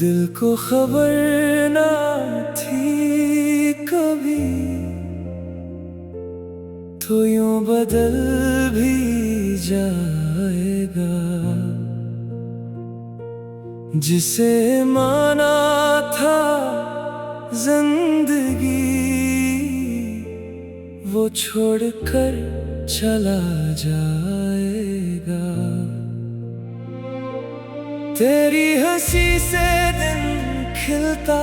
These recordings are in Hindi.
दिल को खबर ना थी कभी तो यूं बदल भी जाएगा। जिसे माना था जिंदगी वो छोड़कर चला जाएगा। तेरी हंसी से दिन खिलता,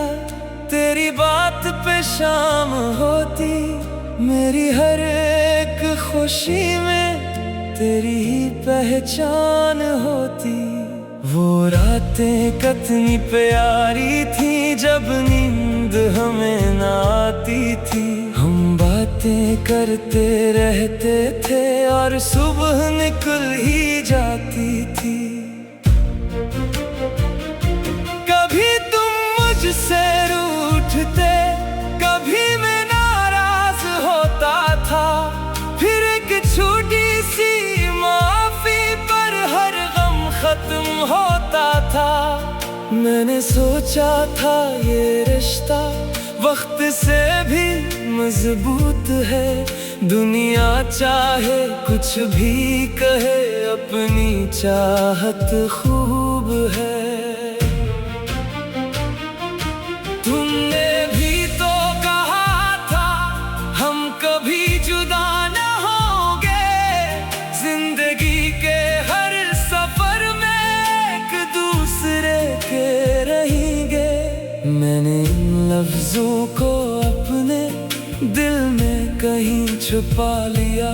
तेरी बात पे शाम होती, मेरी हर एक खुशी में तेरी ही पहचान होती। वो रातें कितनी प्यारी थी जब नींद हमें ना आती थी। हम बातें करते रहते थे और सुबह निकल ही जाती थी। कभी तुम मुझसे रूठते, कभी मैं नाराज होता था, फिर एक छोटी सी माफी पर हर गम खत्म होता था। मैंने सोचा था ये रिश्ता वक्त से भी मजबूत है। दुनिया चाहे कुछ भी कहे, अपनी चाहत खूब है। तुमने भी तो कहा था हम कभी जुदा न होंगे, जिंदगी के हर सफर में एक दूसरे के रहेंगे। मैंने इन लफ्जों को अपने दिल में कहीं छुपा लिया।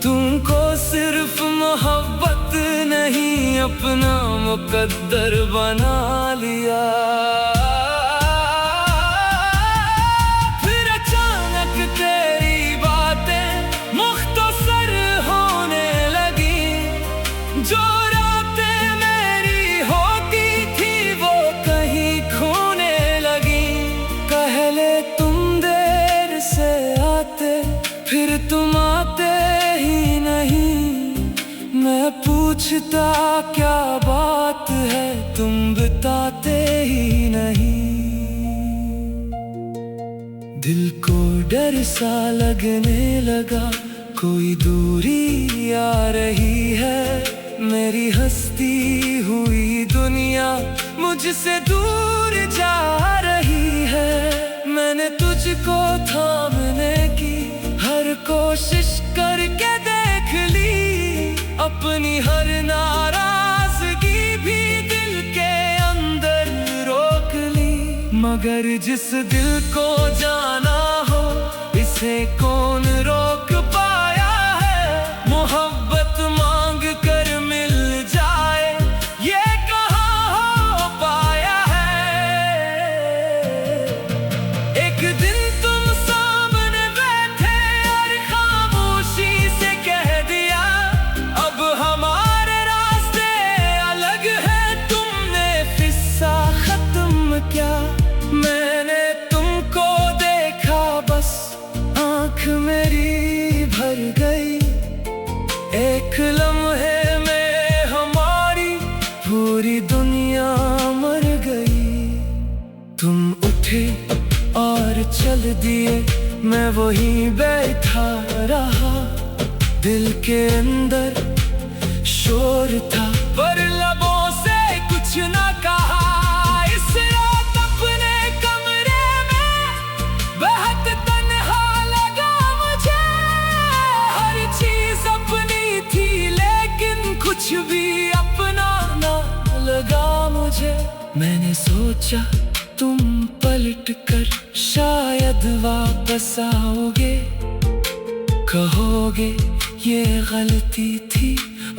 तुमको सिर्फ मोहब्बत नहीं अपना मुकद्दर बना लिया। फिर अचानक तेरी बातें मुख्तसर होने लगी। जो रातें मेरी होती थी वो कहीं खोने लगी। पहले तुम देर से आते, फिर तुम आते ही नहीं। मैं पूछता क्या बात है, तुम बताते ही नहीं। दिल को डर सा लगने लगा, कोई दूरी आ रही है। मेरी हंसती हुई दुनिया मुझसे दूर जा रही है। मैंने तुझको थामने की हर कोशिश करके देख ली। अपनी हर नाराजगी भी दिल के अंदर रोक ली। मगर जिस दिल को जाना हो इसे कौन रोक पाया है। मोहब्बत मांग कर मिल जाए ये कहाँ हो पाया है। एक दिन तुम सामने बैठे और खामोशी से कह दिया अब हमारे रास्ते अलग हैं। तुमने किस्सा खत्म क्या, मैंने तुमको देखा बस आँख मेरी भर गई। एक लम्हे में हमारी पूरी दुनिया मर गई। तुम उठे और चल दिए, मैं वहीं बैठा रहा। दिल के अंदर शोर था पर लबों से कुछ ना कहा। इस रात अपने कमरे में बहुत तन्हा लगा मुझे। हर चीज अपनी थी लेकिन कुछ भी अपना ना लगा मुझे। मैंने सोचा तुम पलट कर शायद वापस आओगे, कहोगे ये गलती थी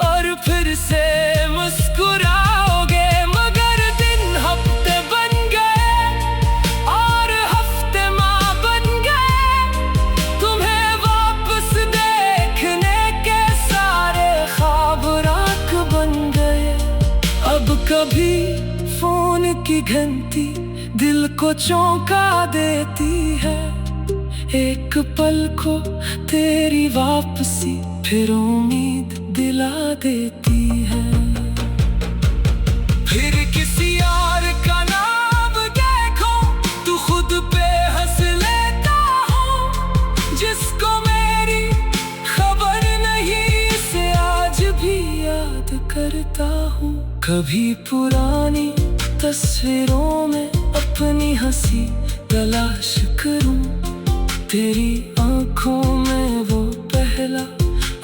और फिर से मुस्कुराओगे। मगर दिन हफ्ते बन गए और हफ्ते माह बन गए। की घंटी दिल को चौंका देती है। एक पल को तेरी वापसी फिर उम्मीद दिला देती है। फिर किसी और का नाम देखो तू खुद पे हंस लेता हूँ। जिसको मेरी खबर नहीं से आज भी याद करता हूँ। कभी पुरानी तस्वीरों में अपनी हंसी तलाश करूं। तेरी आंखों में वो पहला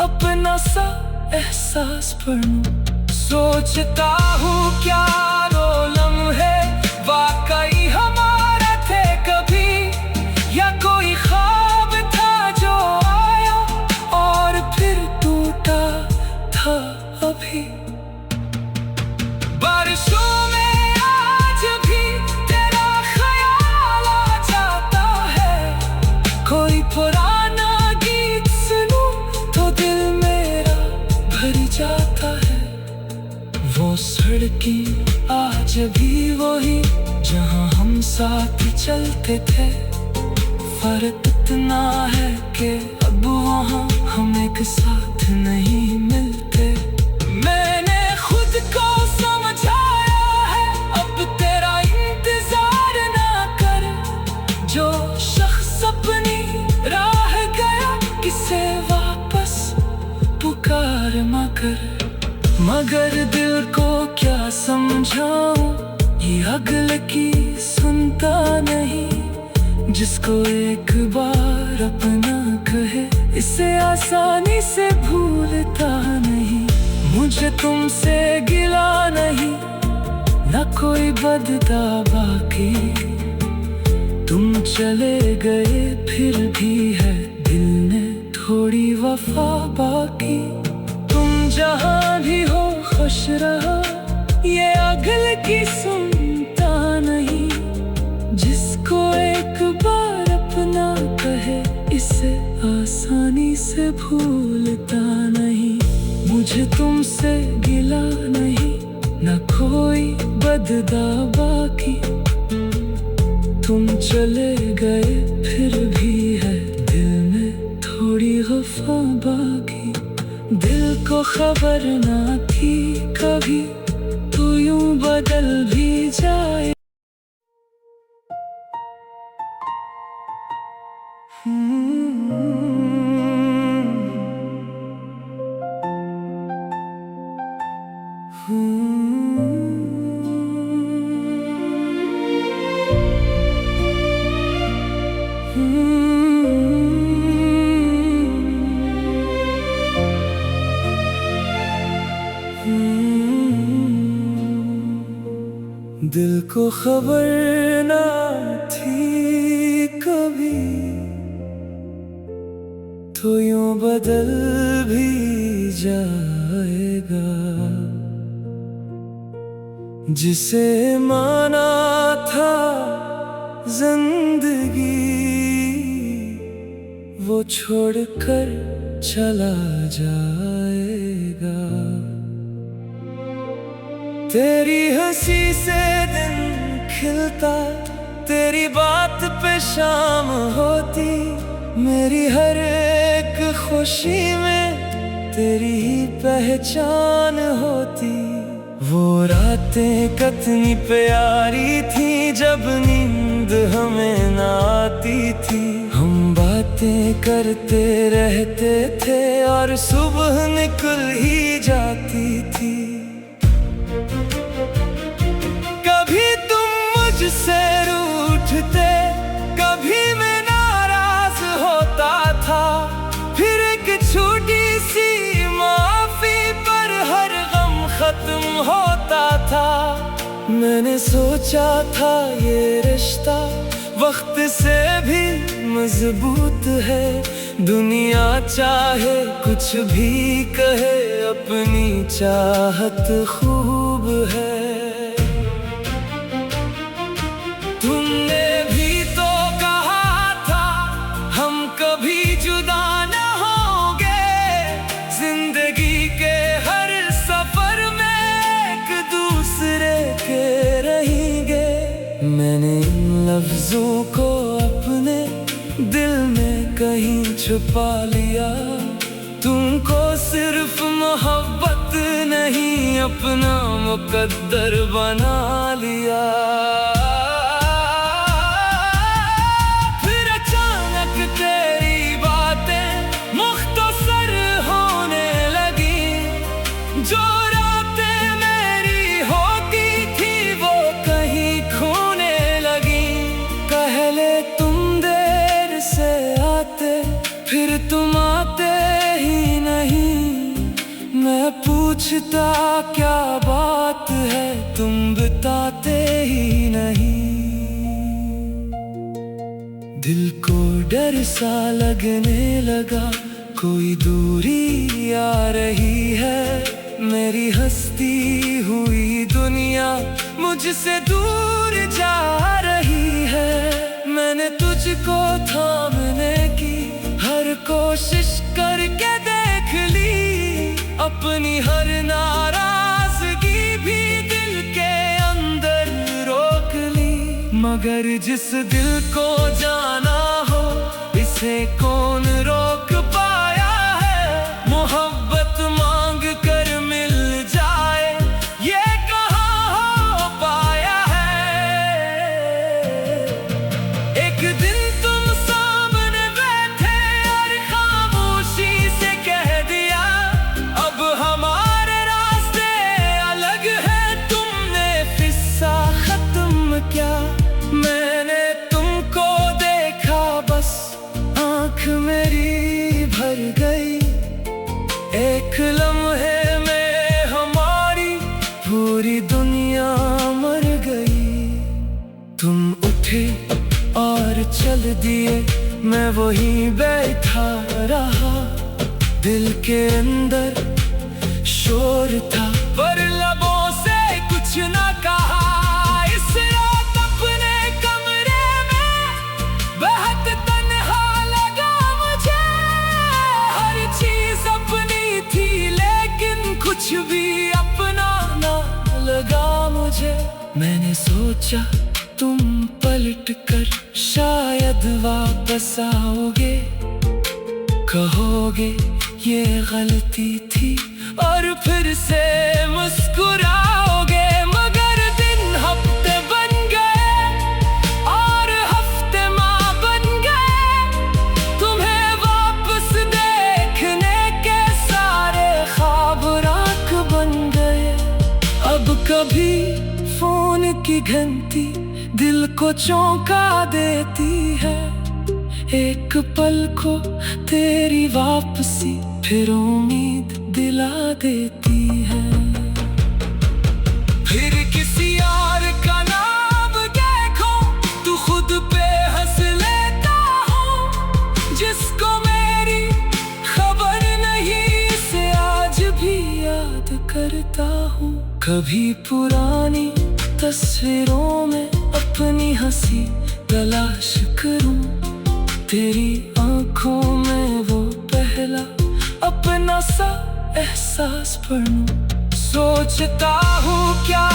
अपना सा एहसास पढ़ूं। सोचता हूँ क्या वो लम्हे वाकई हमारे थे कभी, या कोई ख्वाब था जो आया और फिर टूटा था अभी। बारिशों में आज भी तेरा ख्याल आ जाता है। कोई पुराना गीत सुनूं तो दिल मेरा भर जाता है। वो सड़कें आज भी वही जहां हम साथ चलते थे। फर्क इतना है कि अब वहां हम एक साथ नहीं मिलते। मैंने खुद को समझाया है अब तेरा इंतजार ना कर। जो शख्स अपनी राह गया किसे वापस पुकार मगर दिल को क्या समझाऊं, ये अगले की सुनता नहीं। जिसको एक बार अपना कहे इसे आसानी से भूलता नहीं। मुझे तुमसे गिला नहीं, न कोई बदता बाकी। तुम चले गए फिर भी है दिल में थोड़ी वफा बाकी। तुम जहां भी हो खुश रहो, ये अगल की सुनता नहीं। जिसको एक बार अपना कहे इसे आसानी से भूलता नहीं। मुझे तुमसे गिला नहीं, न कोई बददा बाकी। तुम चले गए फिर भी है दिल में थोड़ी वफा बाकी। दिल को खबर ना थी कभी तू यूं बदल भी जाए। दिल को खबर ना थी कभी तो यूं बदल भी जाएगा। जिसे माना था जिंदगी वो छोड़कर चला जाएगा। तेरी हंसी से दिन खिलता, तेरी बात पे शाम होती। मेरी हर एक खुशी में तेरी ही पहचान होती। वो रातें कितनी प्यारी थी जब नींद हमें ना आती थी। हम बातें करते रहते थे और सुबह निकल ही जाती थी। कभी तुम मुझसे रूठते, कभी मैं नाराज होता था। फिर एक छोटी सी माफी पर हर गम खत्म होता था। मैंने सोचा था ये रिश्ता वक्त से भी मजबूत है। दुनिया चाहे कुछ भी कहे, अपनी चाहत खूब है। तुमने भी तो कहा था हम कभी जुदा न होंगे। जिंदगी के हर सफर में एक दूसरे के रहेंगे। मैंने इन लफ्जों को अपने दिल में कहीं छुपा लिया। तुमको सिर्फ मोहब्बत नहीं अपना मुकद्दर बना लिया। फिर अचानक तेरी बातें मुख्तसर होने लगी। जो रातें मेरी होती थी वो कहीं खोने लगी। पहले तुम देर से आते फिर तुम आते ही नहीं। मैं पूछता क्या बात है तुम बताते ही नहीं। दिल को डर सा लगने लगा कोई दूरी आ रही है। मेरी हंसती हुई दुनिया मुझसे दूर जा रही है। मैंने तुझको थामने की हर कोशिश करके देख ली। अपनी हर नाराजगी भी दिल के अंदर रोक ली। मगर जिस दिल को जाना हो इसे कौन रोक पाया है। मोहब्बत मांग कर मिल जाए ये कहाँ हो पाया है। एक दिन तुम सामने बैठे और खामोशी से कह दिया अब हमारे रास्ते अलग हैं। तुमने किस्सा खत्म क्या। मैंने तुमको देखा बस आँख मेरी भर गई। एक लम्हे में हमारी पूरी दुनिया मर गई। तुम उठे और चल दिए मैं वहीं बैठा रहा। दिल के अंदर शोर था पर लबों से कुछ ना कहा। इस रात अपने कमरे में बहुत तन्हा लगा मुझे। हर चीज अपनी थी लेकिन कुछ भी अपना ना लगा मुझे। मैंने सोचा तुम पलट कर शायद वापस आओगे। कहोगे ये गलती थी और फिर से मुस्कुराओगे। मगर दिन हफ्ते बन गए और हफ्ते माह बन गए। तुम्हें वापस देखने के सारे ख्वाब राख बन गए। अब कभी फोन की घंटी दिल को चौंका देती है। एक पल को तेरी वापसी फिर उम्मीद दिला देती है। फिर किसी और का नाम देखो तू खुद पे हंस लेता हूँ। जिसको मेरी खबर नहीं से आज भी याद करता हूँ। कभी पुरानी तस्वीरों में अपनी हंसी तलाश करूं। तेरी आंखों में वो पहला अपना सा एहसास पढ़ूं। सोचता हूँ क्या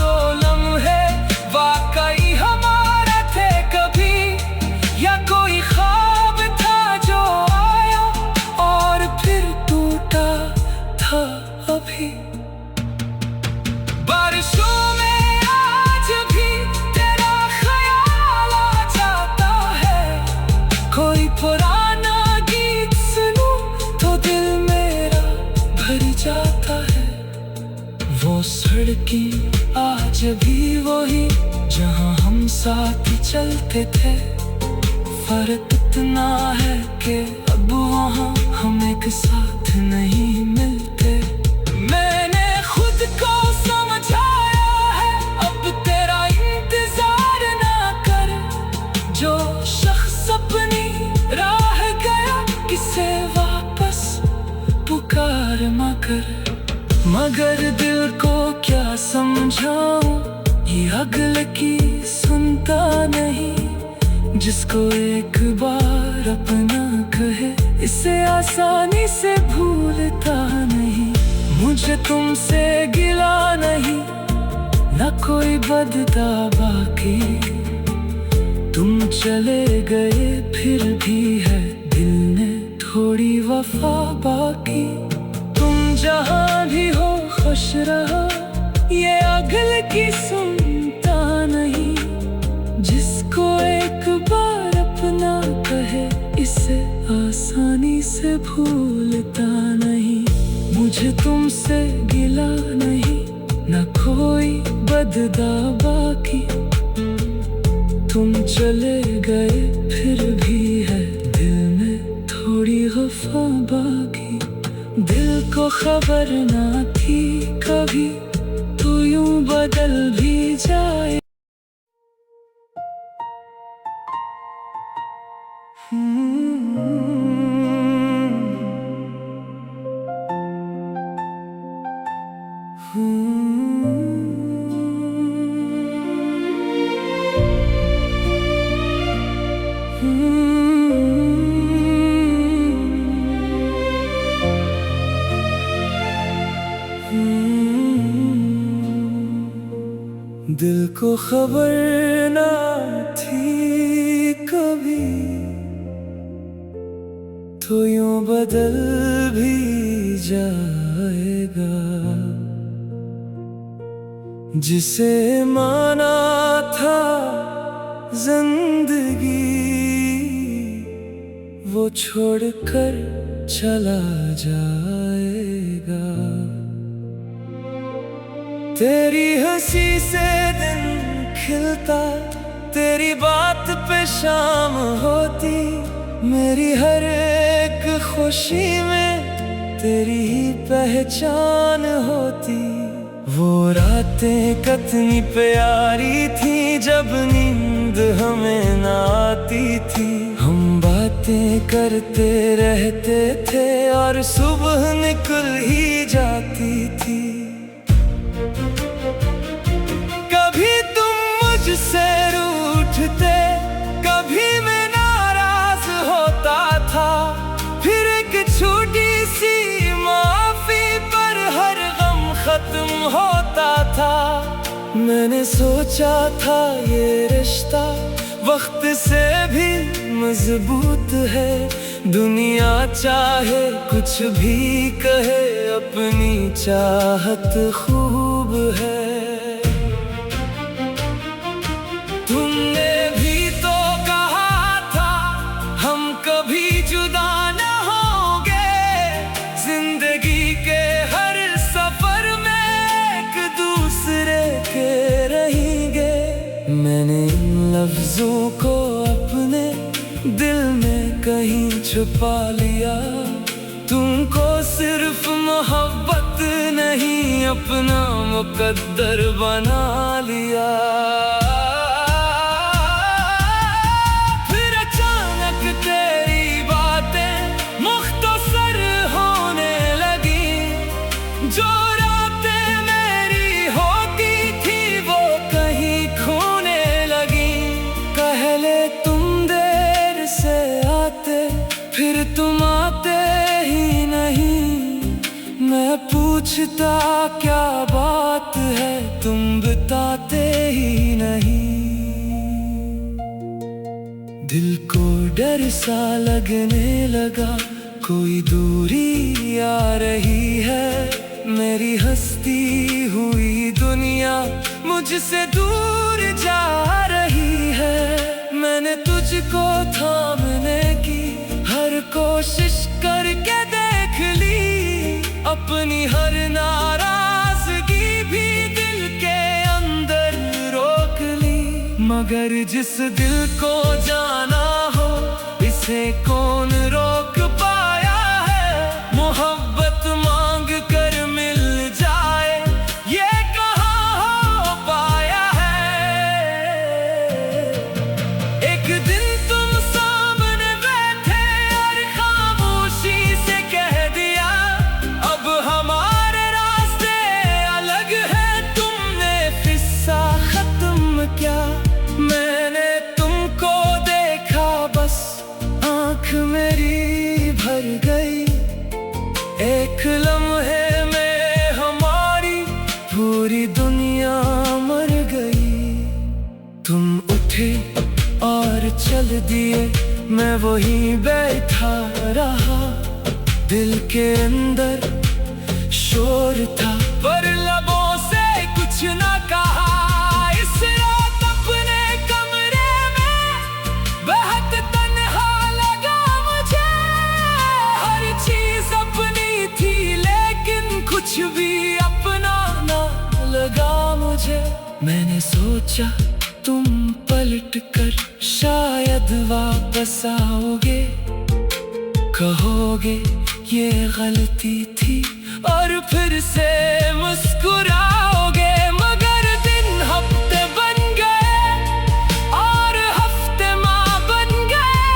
वो लम्हे वाकई हमारे थे कभी। या कोई ख्वाब था जो आया और फिर टूटा था अभी। बारिशों में आज भी तेरा ख्याल आ जाता है। कोई पुराना गीत सुनूं तो दिल मेरा भर जाता है। वो सड़कें आज भी वही जहाँ हम साथ चलते थे। फर्क इतना है कि अब वहाँ हम एक साथ नहीं मिलते। मैंने खुद को समझाया है अब तेरा इंतजार ना कर। जो शख्स अपनी राह गया किसे वापस पुकार मगर। मगर दिल को क्या समझाऊं ये अगले की सुनता नहीं। जिसको एक बार अपना कहे इसे आसानी से भूलता नहीं। मुझे तुमसे गिला नहीं ना कोई बदता बाकी। चले गए फिर भी है दिल ने थोड़ी वफा बाकी। तुम जहाँ भी हो खुश रहो, ये अगल की सुनता नहीं। जिसको एक बार अपना कहे, इसे आसानी से भूलता नहीं। मुझे तुमसे गिला नहीं, न कोई बददावा की। तुम चले गए फिर भी है दिल में थोड़ी वफा बाकी। दिल को खबर ना थी कभी तू यूं बदल भी जाए। दिल को खबर ना थी कभी तो यूं बदल भी जाएगा। जिसे माना था जिंदगी, वो छोड़कर चला जाएगा। तेरी हंसी से दिन खिलता, तेरी बात पे शाम होती। मेरी हर एक खुशी में तेरी ही पहचान होती। वो रातें कितनी प्यारी थी जब नींद हमें ना आती थी। हम बातें करते रहते थे और सुबह निकल ही जाती थी। कभी तुम मुझसे रूठते, कभी मैं नाराज होता था। फिर एक छोटी सी माफी पर हर गम खत्म होता था। मैंने सोचा था ये रिश्ता वक्त से भी मजबूत है। दुनिया चाहे कुछ भी कहे, अपनी चाहत खूब है। तुमने भी तो कहा था हम कभी जुदा न होंगे। जिंदगी के हर सफर में एक दूसरे के रहेंगे। मैंने इन लफ्जों को अपने दिल में कहीं छुपा लिया। तुमको सिर्फ मोहब्बत नहीं, अपना मुकद्दर बना लिया। फिर अचानक तेरी बातें मुख्तसर होने लगी। जो रातें मेरी होती थी वो कहीं खोने लगी। पहले तुम देर से आते, फिर तुम आते ही नहीं। मैं पूछता क्या बात है, तुम बताते ही नहीं। दिल को डर सा लगने लगा, कोई दूरी आ रही है। मेरी हंसती हुई दुनिया मुझसे दूर जा रही है। मैंने तुझको थामने की हर कोशिश करके देख ली। अपनी हर नाराजगी भी दिल के अंदर रोक ली। मगर जिस दिल को जाना हो, इसे कौन रोक पाया है। मोहब्बत मांग कर मिल जाए, ये कहाँ हो पाया है। एक दिन तुम सामने बैठे और खामोशी से कह दिया, अब हमारे रास्ते अलग है। तुमने किस्सा खत्म क्या, मैंने तुमको देखा बस आँख मेरी भर गई। एक लम्हे में हमारी पूरी दुनिया मर गई। तुम उठे और चल दिए, मैं वहीं बैठा रहा। दिल के अंदर शोर था पर लबों से कुछ ना कहा। इस रात अपने कमरे में बहुत तन्हा लगा मुझे। हर चीज अपनी थी लेकिन कुछ भी अपना ना लगा मुझे। मैंने सोचा तुम पलट कर शायद वापस आओगे, कहोगे ये गलती थी और फिर से मुस्कुराओगे। मगर दिन हफ्ते बन गए और हफ्ते माह बन गए।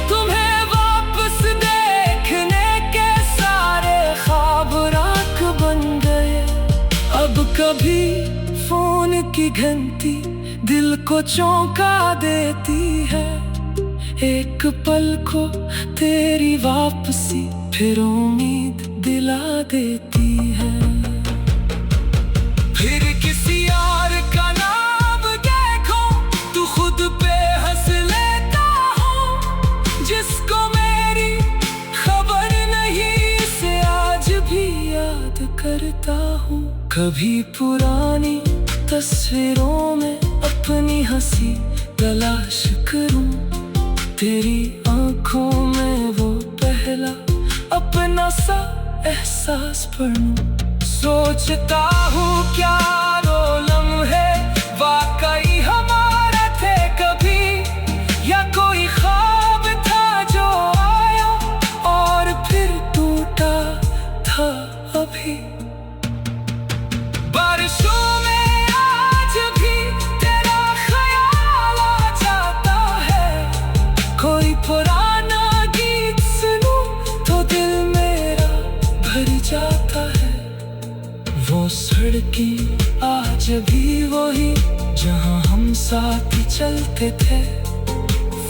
तुम्हें वापस देखने के सारे ख्वाब राख बन गए। अब कभी फोन की घंटी दिल को चौंका देती है। एक पल को तेरी वापसी फिर उम्मीद दिला देती है। फिर किसी और का नाम देखो तू खुद पे हंस लेता हूँ। जिसको मेरी खबर नहीं से आज भी याद करता हूँ। कभी पुरानी तस्वीरों में अपनी हंसी तलाश करूं। तेरी आंखों में वो पहला अपना सा एहसास पढ़ूं। सोचता हूँ क्या वो लम्हे वाकई हमारे थे कभी, या कोई ख्वाब था जो आया और फिर टूटा था अभी। बारिशों में आज भी तेरा ख्याल आ जाता है। कोई पुराना गीत सुनूं तो दिल मेरा भर जाता है। वो सड़कें आज भी वही जहां हम साथ चलते थे।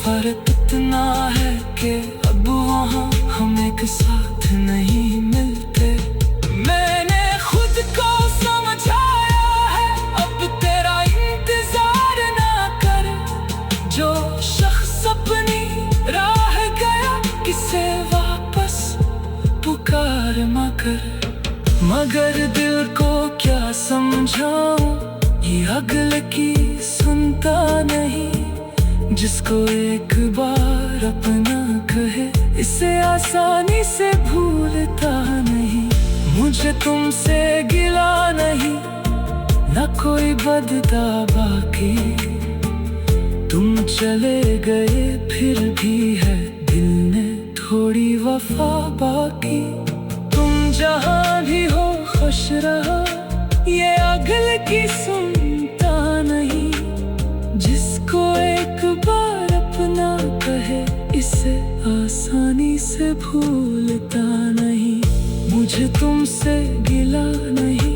फर्क इतना है कि अब वहां हम एक साथ नहीं मिलते। मैंने खुद को समझाया है अब तेरा इंतजार ना कर। जो शख्स अपनी राह गया किसे वापस पुकार मगर। मगर दिल को क्या समझाऊं, ये अगले की सुनता नहीं। जिसको एक बार अपना कहे इसे आसानी से भूलता नहीं। मुझे तुमसे गिला नहीं, ना कोई बदता बाकी। तुम चले गए फिर भी है दिल ने थोड़ी वफा बाकी। तुम जहां भी हो खुश रहो, ये अगल की सुनता नहीं। जिसको एक बार अपना कहे इसे आसानी से भूलता नहीं। मुझे तुमसे गिला नहीं।